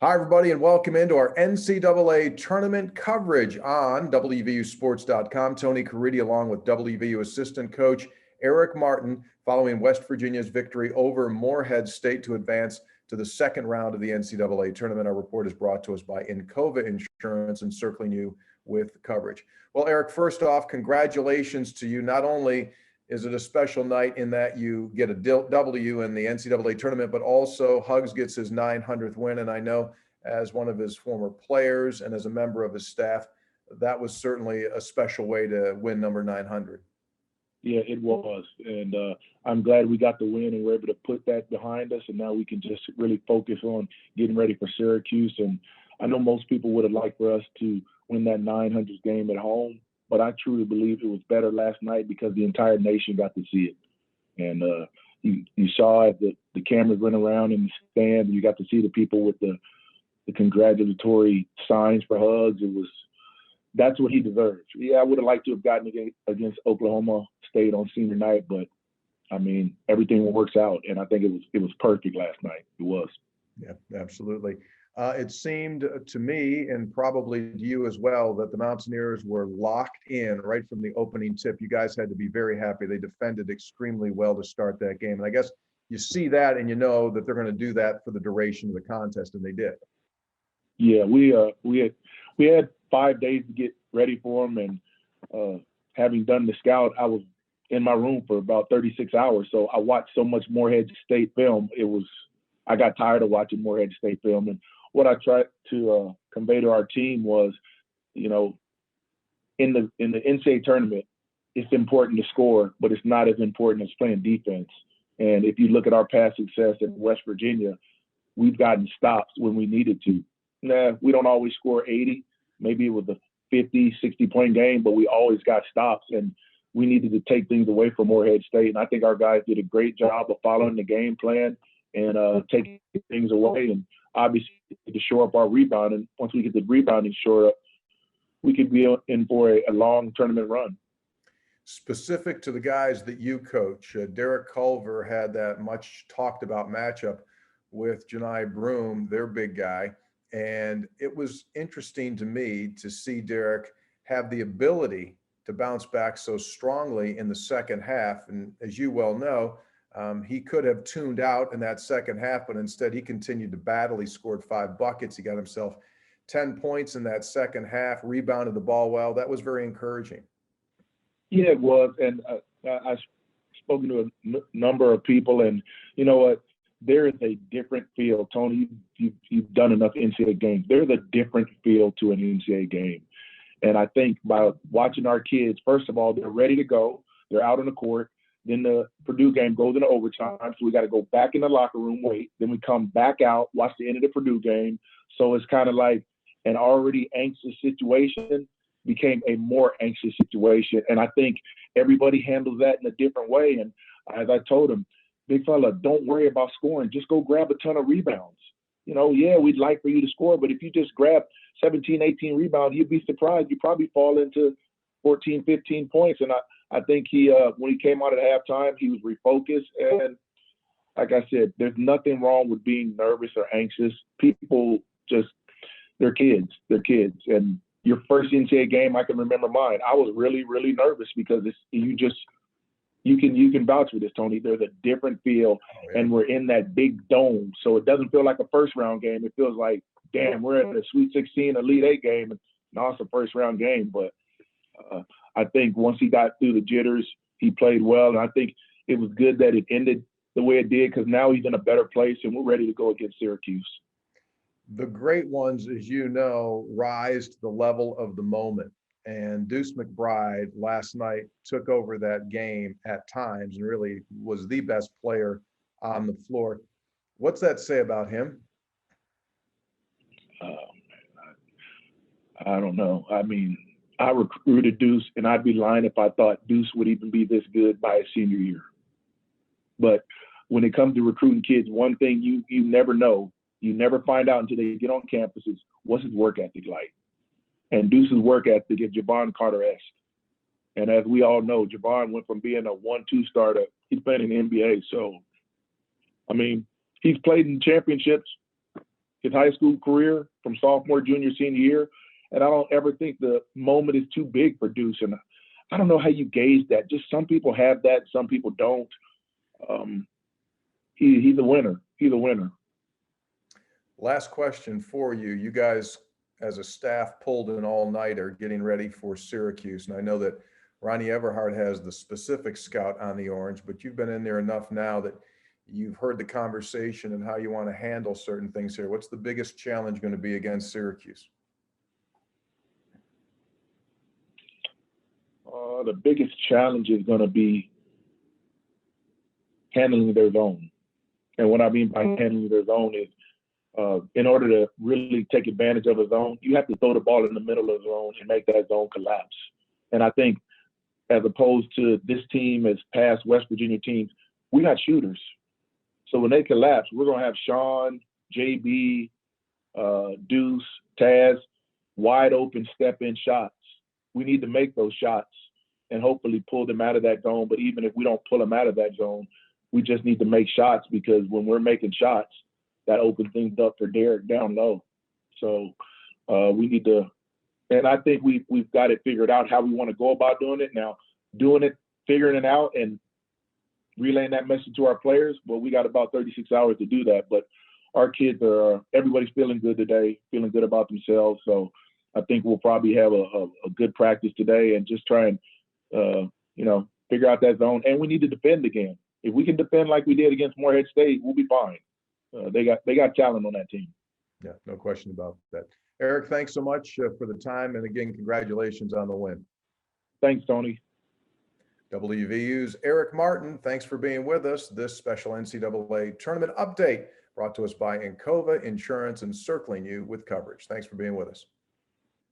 Hi, everybody, and welcome into our NCAA tournament coverage on WVUsports.com. Tony Caridi along with WVU assistant coach Eric Martin following West Virginia's victory over Morehead State to advance to the second round of the NCAA tournament. Our report is brought to us by Encova Insurance, encircling you with coverage. Well, Eric, first off, congratulations to you. Not only is it a special night in that you get a W in the NCAA tournament, but also Hugs gets his 900th win. And I know as one of his former players and as a member of his staff, that was certainly a special way to win number 900. Yeah, it was. And I'm glad we got the win and we're able to put that behind us. And now we can just really focus on getting ready for Syracuse. And I know most people would have liked for us to win that 900th game at home, but I truly believe it was better last night because the entire nation got to see it. And you saw it, the cameras went around in the stand, and you got to see the people with the congratulatory signs for Hugs. That's what he deserves. Yeah, I would have liked to have gotten against Oklahoma State on senior night, but I mean, everything works out, and I think it was perfect last night. It was. Yeah, absolutely. It seemed to me, and probably to you as well, that the Mountaineers were locked in right from the opening tip. You guys had to be very happy. They defended extremely well to start that game. And I guess you see that and you know that they're going to do that for the duration of the contest, and they did. Yeah, we had 5 days to get ready for them, and having done the scout, I was in my room for about 36 hours. So I watched so much Morehead State film. I got tired of watching Morehead State film. And what I tried to convey to our team was, you know, in the NCAA tournament, it's important to score, but it's not as important as playing defense. And if you look at our past success in West Virginia, we've gotten stops when we needed to. We don't always score 80. Maybe it was a 50, 60-point game, but we always got stops, and we needed to take things away from Morehead State. And I think our guys did a great job of following the game plan and taking things away, and obviously to shore up our rebound. And once we get the rebounding shored up, we could be in for a long tournament run. Specific to the guys that you coach, Derek Culver had that much talked about matchup with Janai Broome, their big guy. And it was interesting to me to see Derek have the ability to bounce back so strongly in the second half. And as you well know, he could have tuned out in that second half, but instead he continued to battle. He scored 5 buckets. He got himself 10 points in that second half, rebounded the ball well. That was very encouraging. Yeah, it was. And I've spoken to a number of people, and you know what? There is a different feel. Tony, you've done enough NCAA games. There's a different feel to an NCAA game. And I think by watching our kids, first of all, they're ready to go. They're out on the court. Then the Purdue game goes into overtime, so we got to go back in the locker room, wait. Then we come back out, watch the end of the Purdue game. So it's kind of like an already anxious situation became a more anxious situation. And I think everybody handles that in a different way. And as I told them, big fella, don't worry about scoring. Just go grab a ton of rebounds. You know, yeah, we'd like for you to score, but if you just grab 17, 18 rebounds, you'd be surprised. You probably fall into 14, 15 points. And I think he, when he came out at halftime, he was refocused. And like I said, there's nothing wrong with being nervous or anxious. People just, they're kids. They're kids. And your first NCAA game, I can remember mine. I was really, really nervous because you can vouch for this, Tony. There's a different feel, and we're in that big dome. So it doesn't feel like a first-round game. It feels like, damn, we're at a Sweet 16 Elite Eight game, and now it's a first-round game. But I think once he got through the jitters, he played well, and I think it was good that it ended the way it did because now he's in a better place, and we're ready to go against Syracuse. The great ones, as you know, rise to the level of the moment. And Deuce McBride last night took over that game at times and really was the best player on the floor. What's that say about him? I don't know. I mean, I recruited Deuce, and I'd be lying if I thought Deuce would even be this good by his senior year. But when it comes to recruiting kids, one thing you never know, you never find out until they get on campus is what's his work ethic like. And Deuce's work ethic is Javon Carter-esque. And as we all know, Javon went from being a 1-2 starter, he's playing in the NBA. So, I mean, he's played in championships. his high school career from sophomore, junior, senior year. And I don't ever think the moment is too big for Deuce. And I don't know how you gauge that. Just some people have that, some people don't. He's a winner. He's a winner. Last question for you. You guys, as a staff, pulled an all-nighter getting ready for Syracuse. And I know that Ronnie Everhart has the specific scout on the Orange, but you've been in there enough now that you've heard the conversation and how you want to handle certain things here. What's the biggest challenge going to be against Syracuse? The biggest challenge is going to be handling their zone. And what I mean by handling their zone is in order to really take advantage of a zone, you have to throw the ball in the middle of the zone and make that zone collapse. And I think as opposed to this team as past West Virginia teams, we got shooters. So when they collapse, we're going to have Sean, JB, Deuce, Taz, wide open step-in shots. We need to make those shots and hopefully pull them out of that zone. But even if we don't pull them out of that zone, we just need to make shots, because when we're making shots, that opens things up for Derek down low. So we need to, and I think we've got it figured out how we want to go about doing it. Now, doing it, figuring it out, and relaying that message to our players, well, we got about 36 hours to do that. But our kids everybody's feeling good today, feeling good about themselves. So I think we'll probably have a good practice today and just try and, figure out that zone. And we need to defend again. If we can defend like we did against Morehead State, we'll be fine. They got talent on that team. Yeah, no question about that. Eric, thanks so much for the time. And again, congratulations on the win. Thanks, Tony. WVU's Eric Martin, thanks for being with us. This special NCAA tournament update brought to us by Encova Insurance, encircling you with coverage. Thanks for being with us.